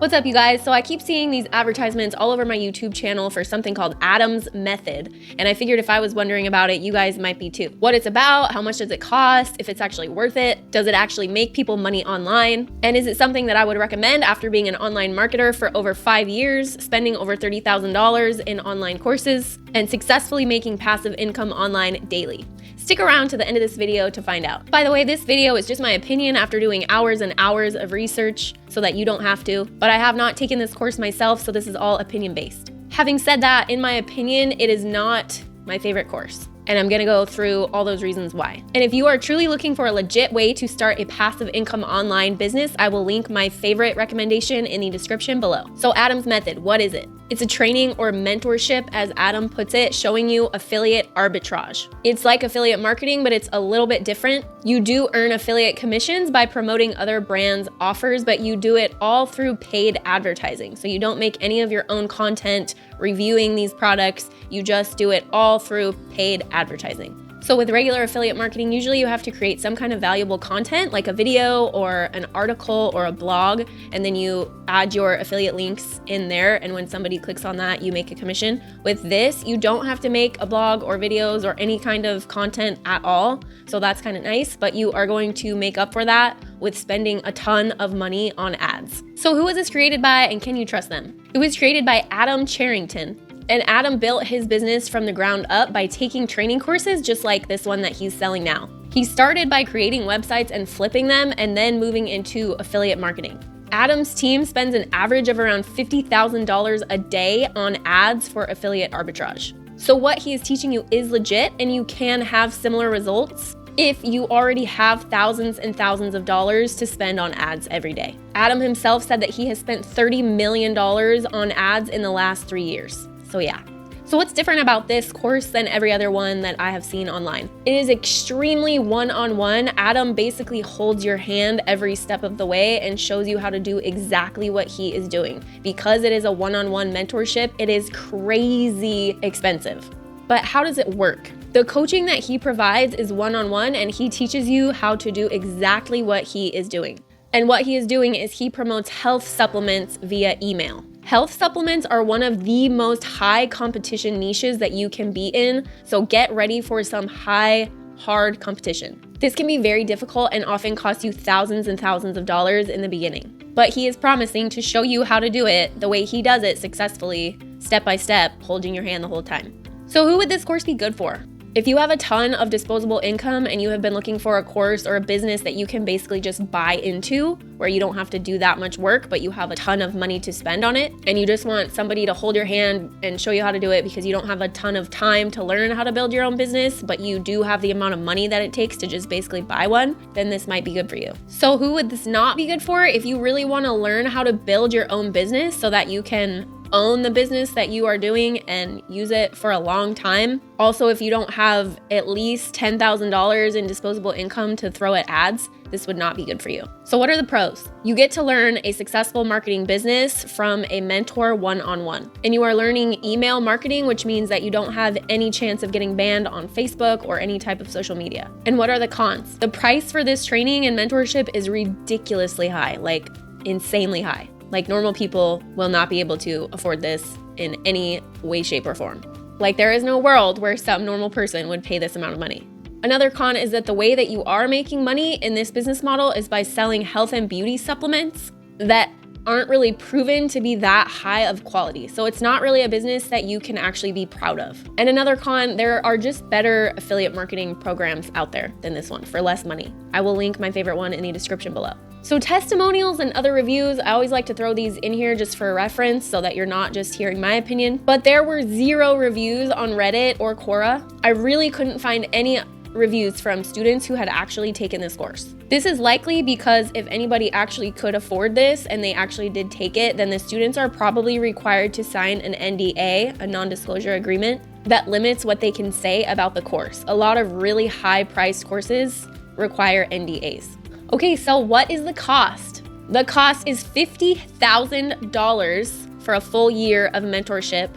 What's up, you guys? So I keep seeing these advertisements all over my YouTube channel for something called Adam's Method, and I figured if I was wondering about it, you guys might be too. What it's about, how much does it cost, if it's actually worth it, does it actually make people money online, and is it something that I would recommend after being an online marketer for over 5 years, spending over $30,000 in online courses, and successfully making passive income online daily? Stick around to the end of this video to find out. By the way, this video is just my opinion after doing hours and hours of research so that you don't have to, but I have not taken this course myself, so this is all opinion-based. Having said that, in my opinion, it is not my favorite course, and I'm gonna go through all those reasons why. And if you are truly looking for a legit way to start a passive income online business, I will link my favorite recommendation in the description below. So Adam's Method, what is it? It's a training or mentorship, as Adam puts it, showing you affiliate arbitrage. It's like affiliate marketing, but it's a little bit different. You do earn affiliate commissions by promoting other brands' offers, but you do it all through paid advertising. So you don't make any of your own content reviewing these products. You just do it all through paid advertising. So with regular affiliate marketing, usually you have to create some kind of valuable content like a video or an article or a blog, and then you add your affiliate links in there, and when somebody clicks on that, you make a commission. With this, you don't have to make a blog or videos or any kind of content at all, so that's kind of nice, but you are going to make up for that with spending a ton of money on ads. So who was this created by, and can you trust them? It was created by Adam Charrington. And Adam built his business from the ground up by taking training courses just like this one that he's selling now. He started by creating websites and flipping them, and then moving into affiliate marketing. Adam's team spends an average of around $50,000 a day on ads for affiliate arbitrage. So what he is teaching you is legit, and you can have similar results if you already have thousands and thousands of dollars to spend on ads every day. Adam himself said that he has spent $30 million on ads in the last 3 years. So yeah. So what's different about this course than every other one that I have seen online? It is extremely one-on-one. Adam basically holds your hand every step of the way and shows you how to do exactly what he is doing. Because it is a one-on-one mentorship, it is crazy expensive. But how does it work? The coaching that he provides is one-on-one, and he teaches you how to do exactly what he is doing. And what he is doing is he promotes health supplements via email. Health supplements are one of the most high competition niches that you can be in, so get ready for some hard competition. This can be very difficult and often cost you thousands and thousands of dollars in the beginning. But he is promising to show you how to do it the way he does it successfully, step by step, holding your hand the whole time. So who would this course be good for? If you have a ton of disposable income and you have been looking for a course or a business that you can basically just buy into, where you don't have to do that much work, but you have a ton of money to spend on it, and you just want somebody to hold your hand and show you how to do it because you don't have a ton of time to learn how to build your own business, but you do have the amount of money that it takes to just basically buy one, then this might be good for you. So who would this not be good for? If you really want to learn how to build your own business so that you can own the business that you are doing and use it for a long time. Also, if you don't have at least $10,000 in disposable income to throw at ads, this would not be good for you. So what are the pros? You get to learn a successful marketing business from a mentor one-on-one. And you are learning email marketing, which means that you don't have any chance of getting banned on Facebook or any type of social media. And what are the cons? The price for this training and mentorship is ridiculously high, like insanely high. Like normal people will not be able to afford this in any way, shape, or form. Like there is no world where some normal person would pay this amount of money. Another con is that the way that you are making money in this business model is by selling health and beauty supplements that aren't really proven to be that high of quality. So it's not really a business that you can actually be proud of. And another con, there are just better affiliate marketing programs out there than this one for less money. I will link my favorite one in the description below. So testimonials and other reviews, I always like to throw these in here just for reference so that you're not just hearing my opinion. But there were 0 reviews on Reddit or Quora. I really couldn't find any reviews from students who had actually taken this course. This is likely because if anybody actually could afford this and they actually did take it, then the students are probably required to sign an NDA, a non-disclosure agreement, that limits what they can say about the course. A lot of really high-priced courses require NDAs. Okay, so what is the cost? The cost is $50,000 for a full year of mentorship,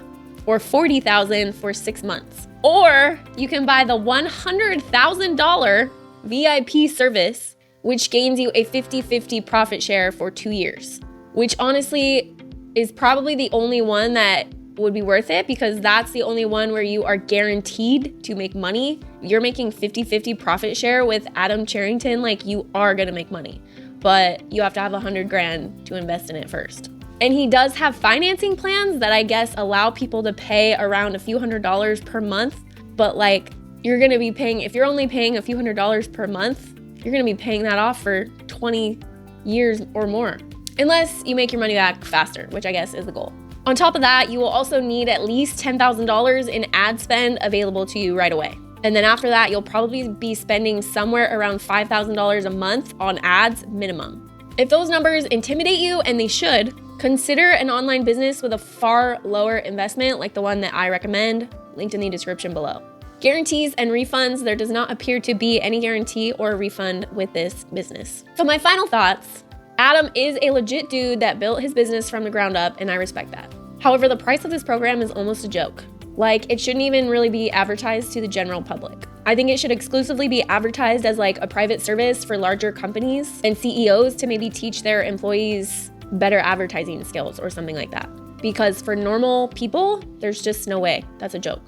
or $40,000 for 6 months. Or you can buy the $100,000 VIP service, which gains you a 50-50 profit share for 2 years. which honestly is probably the only one that would be worth it, because that's the only one where you are guaranteed to make money. You're making 50-50 profit share with Adam Charrington. Like, you are gonna make money, but you have to have 100 grand to invest in it first. And he does have financing plans that I guess allow people to pay around a few $100s per month. But like, you're gonna be paying, if you're only paying a few $100s per month, you're gonna be paying that off for 20 years or more. Unless you make your money back faster, which I guess is the goal. On top of that, you will also need at least $10,000 in ad spend available to you right away. And then after that, you'll probably be spending somewhere around $5,000 a month on ads minimum. If those numbers intimidate you, and they should, consider an online business with a far lower investment like the one that I recommend, linked in the description below. Guarantees and refunds, there does not appear to be any guarantee or refund with this business. So my final thoughts, Adam is a legit dude that built his business from the ground up, and I respect that. However, the price of this program is almost a joke. Like, it shouldn't even really be advertised to the general public. I think it should exclusively be advertised as like a private service for larger companies and CEOs to maybe teach their employees better advertising skills or something like that. Because for normal people, there's just no way. That's a joke.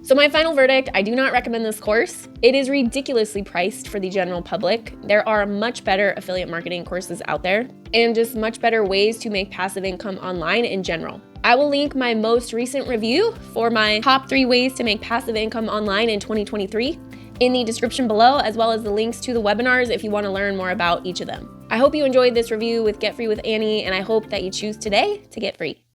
So my final verdict, I do not recommend this course. It is ridiculously priced for the general public. There are much better affiliate marketing courses out there, and just much better ways to make passive income online in general. I will link my most recent review for my top 3 ways to make passive income online in 2023 in the description below, as well as the links to the webinars if you want to learn more about each of them. I hope you enjoyed this review with Get Free with Annie, and I hope that you choose today to get free.